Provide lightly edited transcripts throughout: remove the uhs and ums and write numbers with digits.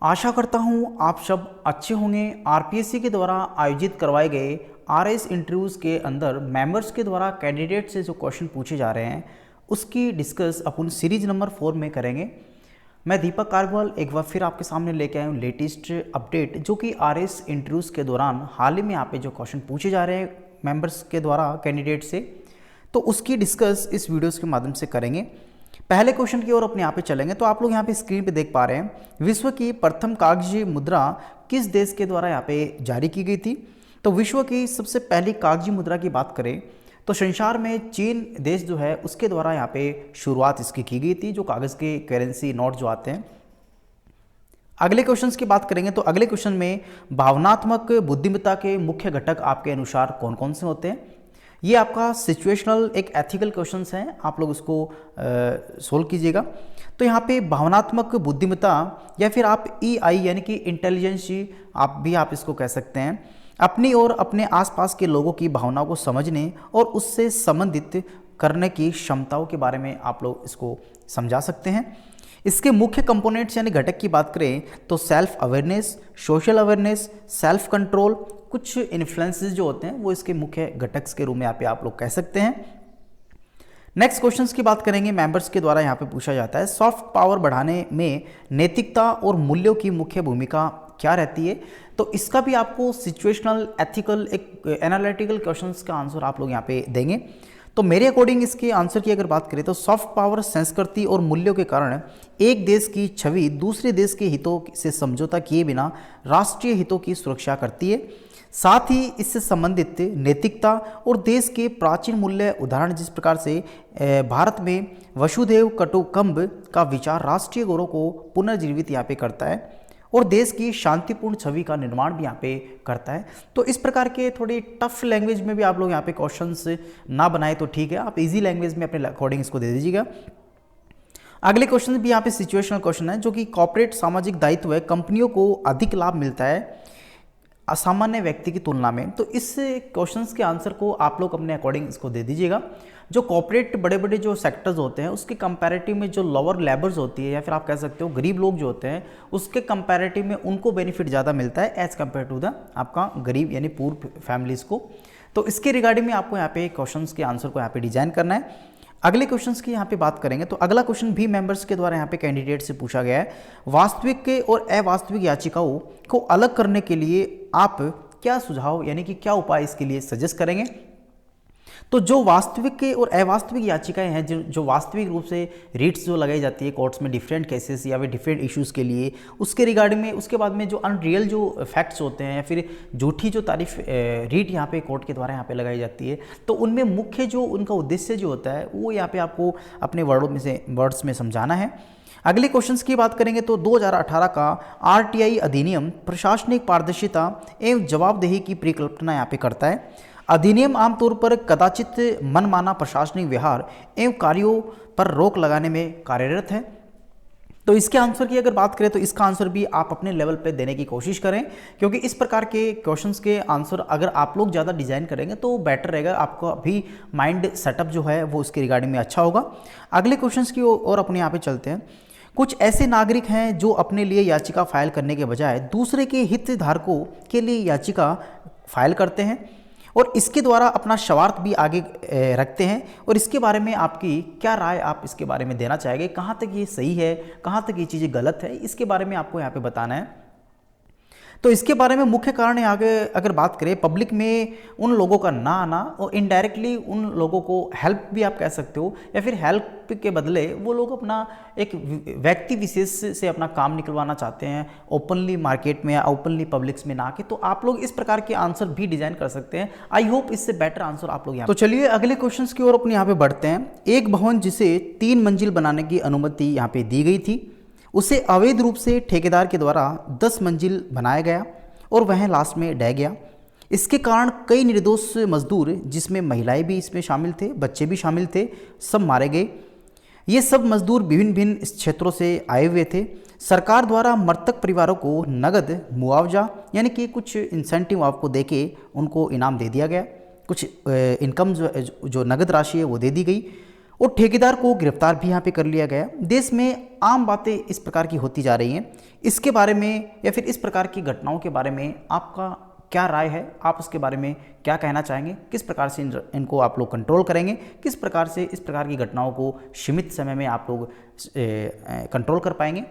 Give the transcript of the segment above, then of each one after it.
आशा करता हूँ आप सब अच्छे होंगे। आरपीएससी के द्वारा आयोजित करवाए गए आरएस इंटरव्यूज़ के अंदर मेंबर्स के द्वारा कैंडिडेट से जो क्वेश्चन पूछे जा रहे हैं उसकी डिस्कस अपन सीरीज नंबर 4 में करेंगे। मैं दीपक कारवाल एक बार फिर आपके सामने लेके आया हूँ लेटेस्ट अपडेट, जो कि आरएस इंटरव्यूज़ के दौरान हाल ही में यहाँ पे जो क्वेश्चन पूछे जा रहे हैं मेंबर्स के द्वारा कैंडिडेट से, तो उसकी डिस्कस इस वीडियोज़ के माध्यम से करेंगे। पहले क्वेश्चन की ओर अपने यहाँ पे चलेंगे तो आप लोग यहाँ पे स्क्रीन पे देख पा रहे हैं, विश्व की प्रथम कागजी मुद्रा किस देश के द्वारा यहाँ पे जारी की गई थी। तो विश्व की सबसे पहली कागजी मुद्रा की बात करें तो संसार में चीन देश जो है उसके द्वारा यहाँ पे शुरुआत इसकी की गई थी, जो कागज़ के करेंसी नोट जो आते हैं। अगले क्वेश्चंस की बात करेंगे तो अगले क्वेश्चन में भावनात्मक बुद्धिमत्ता के मुख्य घटक आपके अनुसार कौन कौन से होते हैं। ये आपका सिचुएशनल एक एथिकल क्वेश्चंस हैं, आप लोग उसको सोल्व कीजिएगा। तो यहाँ पे भावनात्मक बुद्धिमत्ता या फिर आप ईआई यानी कि इंटेलिजेंस आप इसको कह सकते हैं, अपनी और अपने आसपास के लोगों की भावनाओं को समझने और उससे संबंधित करने की क्षमताओं के बारे में आप लोग इसको समझा सकते हैं। इसके मुख्य कंपोनेंट्स यानी घटक की बात करें तो self awareness, social awareness, self control, कुछ इन्फ्लुएंसेस जो होते हैं वो इसके मुख्य घटक के रूप में आप लोग कह सकते हैं। नेक्स्ट क्वेश्चंस की बात करेंगे, मेंबर्स के द्वारा यहाँ पे पूछा जाता है सॉफ्ट पावर बढ़ाने में नैतिकता और मूल्यों की मुख्य भूमिका क्या रहती है। तो इसका भी आपको सिचुएशनल एथिकल एक एनालिटिकल क्वेश्चंस का आंसर आप लोग यहाँ पे देंगे। तो मेरे अकॉर्डिंग इसके आंसर की अगर बात करें तो सॉफ्ट पावर संस्कृति और मूल्यों के कारण एक देश की छवि दूसरे देश के हितों से समझौता किए बिना राष्ट्रीय हितों की सुरक्षा करती है। साथ ही इससे संबंधित नैतिकता और देश के प्राचीन मूल्य, उदाहरण जिस प्रकार से भारत में वसुधैव कुटुंबकम का विचार राष्ट्रीय गौरव को पुनर्जीवित यहाँ पे करता है और देश की शांतिपूर्ण छवि का निर्माण भी यहाँ पे करता है। तो इस प्रकार के थोड़ी टफ लैंग्वेज में भी आप लोग यहाँ पे क्वेश्चंस ना बनाए तो ठीक है, आप इजी लैंग्वेज में अपने अकॉर्डिंग इसको दे दीजिएगा। अगले क्वेश्चन भी यहाँ पे सिचुएशनल क्वेश्चन है, जो कि कॉर्पोरेट सामाजिक दायित्व है, कंपनियों को अधिक लाभ मिलता है असामान्य व्यक्ति की तुलना में। तो इस क्वेश्चंस के आंसर को आप लोग अपने अकॉर्डिंग इसको दे दीजिएगा। जो कॉर्पोरेट बड़े बड़े जो सेक्टर्स होते हैं उसके कंपैरेटिव में जो लोअर लेबर्स होती है या फिर आप कह सकते हो गरीब लोग जो होते हैं उसके कंपैरेटिव में उनको बेनिफिट ज़्यादा मिलता है एज कम्पेयर टू द आपका गरीब यानी पुअर फैमिलीज़ को। तो इसके रिगार्डिंग में आपको यहाँ पे क्वेश्चंस के आंसर को यहाँ पे डिजाइन करना है। अगले क्वेश्चंस की यहाँ पे बात करेंगे तो अगला क्वेश्चन भी मेंबर्स के द्वारा यहाँ पे कैंडिडेट से पूछा गया है, वास्तविक के और अवास्तविक याचिकाओं को अलग करने के लिए आप क्या सुझाव यानी कि क्या उपाय इसके लिए सजेस्ट करेंगे। तो जो वास्तविक के और अवास्तविक याचिकाएं हैं, जो वास्तविक रूप से रीट्स जो लगाई जाती है कोर्ट्स में डिफरेंट केसेस या फिर डिफरेंट इश्यूज़ के लिए, उसके रिगार्डिंग में उसके बाद में जो अनरियल जो फैक्ट्स होते हैं या फिर झूठी जो तारीफ रीट यहाँ पे कोर्ट के द्वारा यहाँ पे लगाई जाती है, तो उनमें मुख्य जो उनका उद्देश्य जो होता है वो यहाँ पे आपको अपने वर्ड्स में समझाना है। अगले क्वेश्चंस की बात करेंगे तो 2018 का आरटीआई अधिनियम प्रशासनिक पारदर्शिता एवं जवाबदेही की परिकल्पना यहाँ पे करता है। अधिनियम आमतौर पर कदाचित मनमाना प्रशासनिक व्यवहार एवं कार्यों पर रोक लगाने में कार्यरत है। तो इसके आंसर की अगर बात करें तो इसका आंसर भी आप अपने लेवल पे देने की कोशिश करें, क्योंकि इस प्रकार के क्वेश्चंस के आंसर अगर आप लोग ज़्यादा डिजाइन करेंगे तो बेटर रहेगा, आपका भी माइंड सेटअप जो है वो उसके रिगार्डिंग में अच्छा होगा। अगले क्वेश्चंस की ओर अपने यहाँ पे चलते हैं। कुछ ऐसे नागरिक हैं जो अपने लिए याचिका फाइल करने के बजाय दूसरे के हितधारकों के लिए याचिका फाइल करते हैं और इसके द्वारा अपना स्वार्थ भी आगे रखते हैं, और इसके बारे में आपकी क्या राय आप इसके बारे में देना चाहेंगे, कहाँ तक ये सही है, कहाँ तक ये चीज़ें गलत है, इसके बारे में आपको यहाँ पे बताना है। तो इसके बारे में मुख्य कारण आगे अगर बात करें, पब्लिक में उन लोगों का ना आना और इनडायरेक्टली उन लोगों को हेल्प भी आप कह सकते हो, या फिर हेल्प के बदले वो लोग अपना एक व्यक्ति विशेष से अपना काम निकलवाना चाहते हैं ओपनली मार्केट में या ओपनली पब्लिक्स में ना के। तो आप लोग इस प्रकार के आंसर भी डिजाइन कर सकते हैं। आई होप इससे बेटर आंसर आप लोग यहाँ। तो चलिए अगले क्वेश्चन की ओर अपने यहाँ पे बढ़ते हैं। एक भवन जिसे 3 मंजिल बनाने की अनुमति यहाँ पे दी गई थी, उसे अवैध रूप से ठेकेदार के द्वारा 10 मंजिल बनाया गया और वह लास्ट में ढह गया। इसके कारण कई निर्दोष मजदूर, जिसमें महिलाएं भी इसमें शामिल थे, बच्चे भी शामिल थे, सब मारे गए। ये सब मजदूर विभिन्न भिन्न क्षेत्रों से आए हुए थे। सरकार द्वारा मृतक परिवारों को नगद मुआवजा यानी कि कुछ इंसेंटिव आपको देके उनको इनाम दे दिया गया, कुछ इनकम जो नगद राशि है वो दे दी गई। और ठेकेदार को गिरफ्तार भी यहाँ पे कर लिया गया। देश में आम बातें इस प्रकार की होती जा रही हैं, इसके बारे में या फिर इस प्रकार की घटनाओं के बारे में आपका क्या राय है? आप उसके बारे में क्या कहना चाहेंगे? किस प्रकार से इनको आप लोग कंट्रोल करेंगे? किस प्रकार से इस प्रकार की घटनाओं को सीमित समय में आप लोग कंट्रोल कर पाएंगे?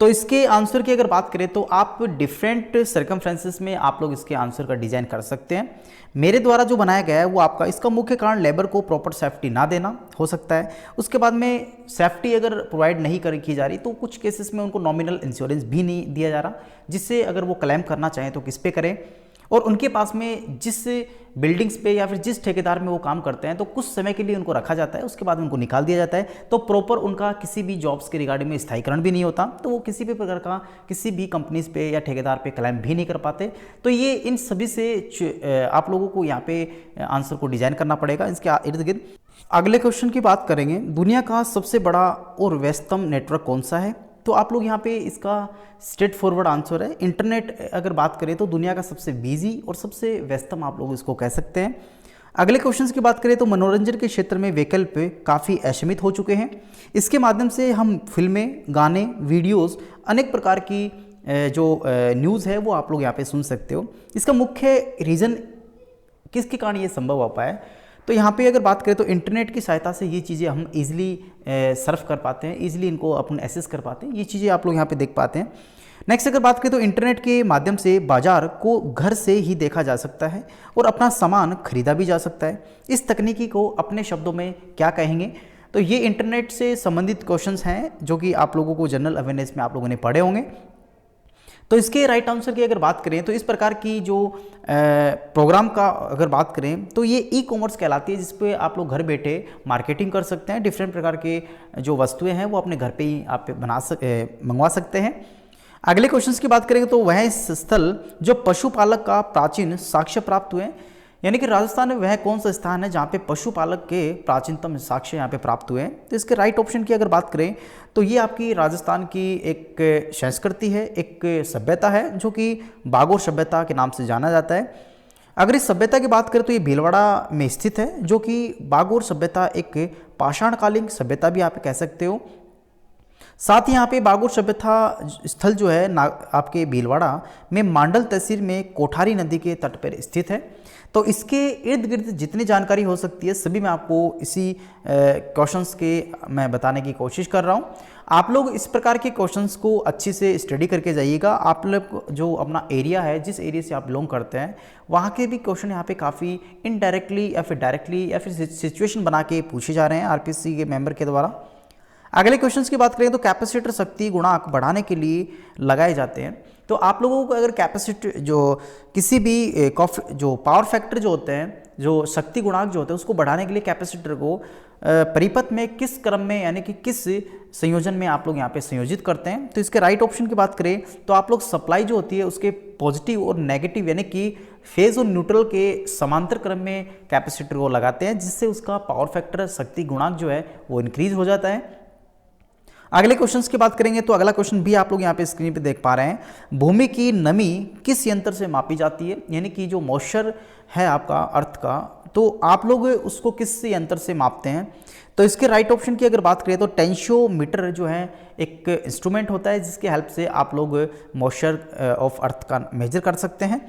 तो इसके आंसर की अगर बात करें तो आप डिफरेंट सर्कमफ्रेंसेस में आप लोग इसके आंसर का डिज़ाइन कर सकते हैं। मेरे द्वारा जो बनाया गया है वो आपका, इसका मुख्य कारण लेबर को प्रॉपर सेफ्टी ना देना हो सकता है। उसके बाद में सेफ्टी अगर प्रोवाइड नहीं की जा रही तो कुछ केसेस में उनको नॉमिनल इंश्योरेंस भी नहीं दिया जा रहा, जिससे अगर वो क्लेम करना चाहें तो किस पे करें। और उनके पास में जिस बिल्डिंग्स पे या फिर जिस ठेकेदार में वो काम करते हैं तो कुछ समय के लिए उनको रखा जाता है, उसके बाद उनको निकाल दिया जाता है। तो प्रॉपर उनका किसी भी जॉब्स के रिगार्डिंग में स्थायीकरण भी नहीं होता, तो वो किसी भी प्रकार का किसी भी कंपनीज पे या ठेकेदार पे क्लेम भी नहीं कर पाते। तो ये इन सभी से आप लोगों को यहाँ पे आंसर को डिजाइन करना पड़ेगा इसके इर्द गिर्द। अगले क्वेश्चन की बात करेंगे, दुनिया का सबसे बड़ा और व्यस्तम नेटवर्क कौन सा है? तो आप लोग यहाँ पे इसका स्ट्रेट फॉरवर्ड आंसर है इंटरनेट। अगर बात करें तो दुनिया का सबसे बिजी और सबसे व्यस्तम आप लोग इसको कह सकते हैं। अगले क्वेश्चन की बात करें तो मनोरंजन के क्षेत्र में विकल्प काफ़ी असीमित हो चुके हैं। इसके माध्यम से हम फिल्में, गाने, वीडियोस, अनेक प्रकार की जो न्यूज़ है वो आप लोग यहाँ पे सुन सकते हो। इसका मुख्य रीज़न किसके कारण ये संभव हो पाया? तो यहाँ पे अगर बात करें तो इंटरनेट की सहायता से ये चीज़ें हम इजीली सर्फ कर पाते हैं, इजीली इनको अपन एसेस कर पाते हैं, ये चीज़ें आप लोग यहाँ पे देख पाते हैं। नेक्स्ट अगर बात करें तो इंटरनेट के माध्यम से बाजार को घर से ही देखा जा सकता है और अपना सामान खरीदा भी जा सकता है। इस तकनीकी को अपने शब्दों में क्या कहेंगे? तो ये इंटरनेट से संबंधित क्वेश्चंस हैं जो कि आप लोगों को जनरल अवेयरनेस में आप लोगों ने पढ़े होंगे। तो इसके राइट आंसर की अगर बात करें तो इस प्रकार की जो प्रोग्राम का अगर बात करें तो ये ई कॉमर्स कहलाती है, जिस पे आप लोग घर बैठे मार्केटिंग कर सकते हैं। डिफरेंट प्रकार के जो वस्तुएं हैं वो अपने घर पे ही आप मंगवा सकते हैं। अगले क्वेश्चंस की बात करेंगे तो वह स्थल जो पशुपालक का प्राचीन साक्ष्य प्राप्त हुए, यानी कि राजस्थान में वह कौन सा स्थान है जहाँ पे पशुपालक के प्राचीनतम साक्ष्य यहाँ पे प्राप्त हुए हैं? तो इसके राइट ऑप्शन की अगर बात करें तो ये आपकी राजस्थान की एक संस्कृति है, एक सभ्यता है जो कि बागोर सभ्यता के नाम से जाना जाता है। अगर इस सभ्यता की बात करें तो ये भीलवाड़ा में स्थित है, जो कि बागोर सभ्यता एक पाषाणकालीन सभ्यता भी आप कह सकते हो। साथ ही यहाँ पे बागोर सभ्यता स्थल जो है आपके भीलवाड़ा में मांडल तहसील में कोठारी नदी के तट पर स्थित है। तो इसके इर्द गिर्द जितनी जानकारी हो सकती है सभी मैं आपको इसी क्वेश्चंस के मैं बताने की कोशिश कर रहा हूँ। आप लोग इस प्रकार के क्वेश्चंस को अच्छी से स्टडी करके जाइएगा। आप लोग जो अपना एरिया है, जिस एरिया से आप बिलोंग करते हैं, वहाँ के भी क्वेश्चन यहाँ पे काफ़ी इनडायरेक्टली या फिर डायरेक्टली या फिर सिचुएशन बना के पूछे जा रहे हैं आरपीएससी के मेंबर के द्वारा। अगले क्वेश्चंस की बात करें तो कैपेसिटर शक्ति गुणांक बढ़ाने के लिए लगाए जाते हैं। तो आप लोगों को अगर कैपेसिटर जो किसी भी जो पावर फैक्टर जो होते हैं, जो शक्ति गुणांक जो होते हैं, उसको बढ़ाने के लिए कैपेसिटर को परिपथ में किस क्रम में यानी कि किस संयोजन में आप लोग यहाँ पे संयोजित करते हैं? तो इसके राइट ऑप्शन की बात करें तो आप लोग सप्लाई जो होती है उसके पॉजिटिव और नेगेटिव यानी कि फेज और न्यूट्रल के समांतर क्रम में कैपेसिटर को लगाते हैं, जिससे उसका पावर फैक्टर शक्ति गुणांक जो है वो इंक्रीज हो जाता है। अगले क्वेश्चंस की बात करेंगे तो अगला क्वेश्चन भी आप लोग यहाँ पे स्क्रीन पे देख पा रहे हैं, भूमि की नमी किस यंत्र से मापी जाती है? यानी कि जो मॉइस्चर है आपका अर्थ का, तो आप लोग उसको किस यंत्र से मापते हैं? तो इसके राइट ऑप्शन की अगर बात करें तो टेंशियोमीटर जो है एक इंस्ट्रूमेंट होता है जिसके हेल्प से आप लोग मॉइस्चर ऑफ अर्थ का मेजर कर सकते हैं।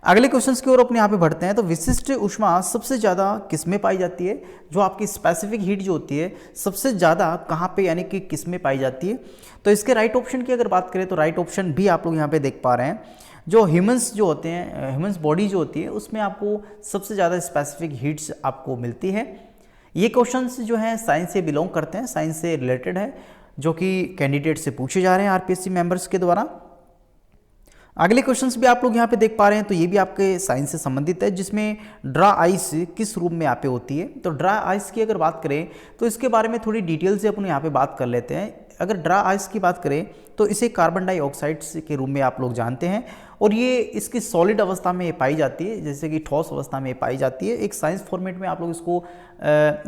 अगले क्वेश्चंस की ओर अपने यहाँ पे बढ़ते हैं। तो विशिष्ट ऊष्मा सबसे ज़्यादा किस में पाई जाती है? जो आपकी स्पेसिफिक हीट जो होती है सबसे ज़्यादा कहाँ पे यानी कि किस में पाई जाती है? तो इसके राइट ऑप्शन की अगर बात करें तो राइट ऑप्शन भी आप लोग यहाँ पे देख पा रहे हैं, जो ह्यूमंस जो होते हैं, ह्यूमंस बॉडी जो होती है उसमें आपको सबसे ज़्यादा स्पेसिफिक हीट्स आपको मिलती है। ये क्वेश्चंस जो हैं साइंस से बिलोंग करते हैं, साइंस से रिलेटेड है, जो कि कैंडिडेट से पूछे जा रहे हैं आरपीएससी मेंबर्स के द्वारा। अगले क्वेश्चंस भी आप लोग यहाँ पे देख पा रहे हैं, तो ये भी आपके साइंस से संबंधित है, जिसमें ड्रा आइस किस रूप में यहाँ पे होती है? तो ड्रा आइस की अगर बात करें तो इसके बारे में थोड़ी डिटेल से अपन यहाँ पे बात कर लेते हैं। अगर ड्रा आइस की बात करें तो इसे कार्बन डाइऑक्साइड के रूप में आप लोग जानते हैं, और ये इसकी सॉलिड अवस्था में पाई जाती है, जैसे कि ठोस अवस्था में पाई जाती है। एक साइंस फॉर्मेट में आप लोग इसको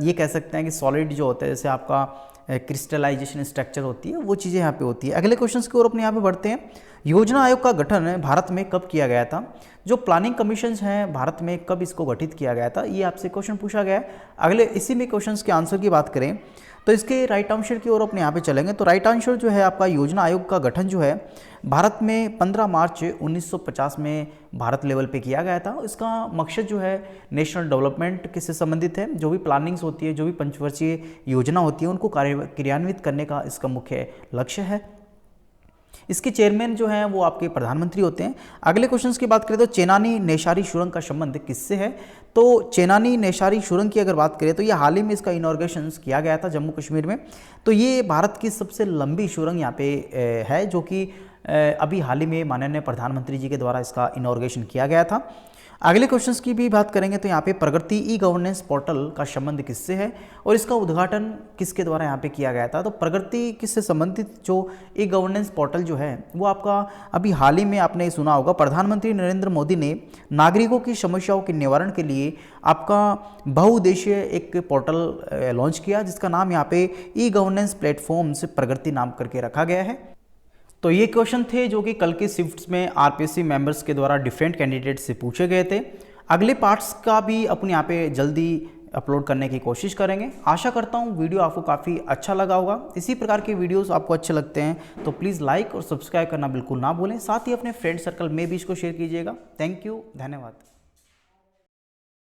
ये कह सकते हैं कि सॉलिड जो होता है, जैसे आपका क्रिस्टलाइजेशन स्ट्रक्चर होती है, वो चीज़ें यहाँ पे होती है। अगले क्वेश्चन की ओर अपने यहाँ पे बढ़ते हैं। योजना आयोग का गठन भारत में कब किया गया था? जो प्लानिंग कमीशन हैं भारत में कब इसको गठित किया गया था, ये आपसे क्वेश्चन पूछा गया है। अगले इसी में क्वेश्चन के आंसर की बात करें तो इसके राइट आंसर की ओर अपने यहाँ पे चलेंगे। तो राइट आंसर जो है आपका, योजना आयोग का गठन जो है भारत में 15 मार्च 1950 में भारत लेवल पे किया गया था। इसका मकसद जो है नेशनल डेवलपमेंट किससे संबंधित है, जो भी प्लानिंग्स होती है, जो भी पंचवर्षीय योजना होती है, उनको क्रियान्वित करने का इसका मुख्य लक्ष्य है। इसके चेयरमैन जो हैं वो आपके प्रधानमंत्री होते हैं। अगले क्वेश्चन की बात करें तो चेनानी नेशारी सुरंग का संबंध किससे है? तो चेनानी नेशारी सुरंग की अगर बात करें तो ये हाल ही में इसका इनॉर्गेशन किया गया था जम्मू कश्मीर में। तो ये भारत की सबसे लंबी सुरंग यहाँ पे है, जो कि अभी हाल ही में माननीय प्रधानमंत्री जी के द्वारा इसका इनॉर्गेशन किया गया था। अगले क्वेश्चंस की भी बात करेंगे तो यहाँ पे प्रगति ई गवर्नेंस पोर्टल का संबंध किससे है और इसका उद्घाटन किसके द्वारा यहाँ पे किया गया था? तो प्रगति किससे संबंधित जो ई गवर्नेंस पोर्टल जो है वो आपका अभी हाल ही में आपने सुना होगा, प्रधानमंत्री नरेंद्र मोदी ने नागरिकों की समस्याओं के निवारण के लिए आपका बहुउद्देशीय एक पोर्टल लॉन्च किया, जिसका नाम यहाँ पे ई गवर्नेंस प्लेटफॉर्म्स प्रगति नाम करके रखा गया है। तो ये क्वेश्चन थे जो कि कल के शिफ्ट्स में आरपीएससी मेंबर्स के द्वारा डिफरेंट कैंडिडेट से पूछे गए थे। अगले पार्ट्स का भी अपने यहाँ पे जल्दी अपलोड करने की कोशिश करेंगे। आशा करता हूँ वीडियो आपको काफ़ी अच्छा लगा होगा। इसी प्रकार के वीडियोस आपको अच्छे लगते हैं तो प्लीज़ लाइक और सब्सक्राइब करना बिल्कुल ना भूलें। साथ ही अपने फ्रेंड सर्कल में भी इसको शेयर कीजिएगा। थैंक यू, धन्यवाद।